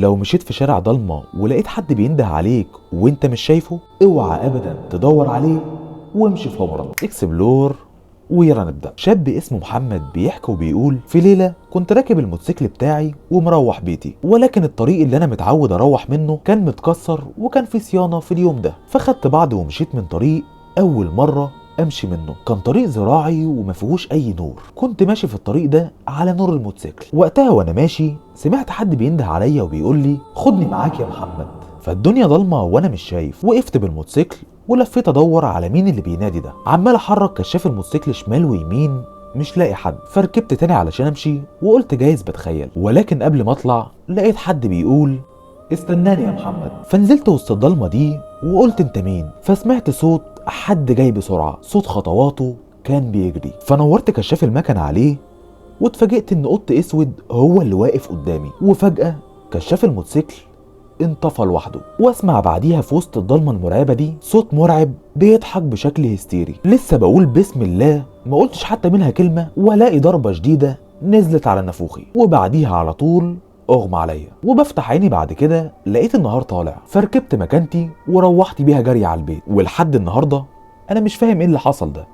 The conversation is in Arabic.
لو مشيت في شارع ضلمة ولقيت حد بينده عليك وانت مش شايفه، اوعى ابدا تدور عليه وامشي فورا اكسبلور. ويلا نبدأ. شاب اسمه محمد بيحكي وبيقول: في ليلة كنت راكب الموتوسيكل بتاعي ومروح بيتي، ولكن الطريق اللي انا متعود اروح منه كان متكسر وكان في صيانة في اليوم ده، فخدت بعض ومشيت من طريق اول مرة امشي منه. كان طريق زراعي وما فيهوش اي نور. كنت ماشي في الطريق ده على نور الموتوسيكل. وقتها وانا ماشي سمعت حد بينده عليا وبيقول لي: خدني معاك يا محمد. فالدنيا ضلمه وانا مش شايف. وقفت بالموتوسيكل ولفيت ادور على مين اللي بينادي ده. عمال احرك كشاف الموتوسيكل شمال ويمين مش لاقي حد. فركبت تاني علشان امشي وقلت جايز بتخيل، ولكن قبل ما اطلع لقيت حد بيقول: استناني يا محمد. فنزلت وسط الضلمه دي وقلت انت مين؟ فسمعت صوت حد جاي بسرعه، صوت خطواته كان بيجري. فنورت كشاف المكنه عليه واتفاجئت ان قط اسود هو اللي واقف قدامي. وفجاه كشاف الموتوسيكل انطفى لوحده. واسمع بعديها في وسط الضلمه المرعبه دي صوت مرعب بيضحك بشكل هستيري. لسه بقول بسم الله ما قلتش حتى منها كلمه والاقي ضربه شديده نزلت على نافوخي، وبعديها على طول اغمى عليا. وبفتح عيني بعد كده لقيت النهار طالع. فركبت مكانتي وروحت بيها جري على البيت. ولحد النهارده انا مش فاهم ايه اللي حصل ده.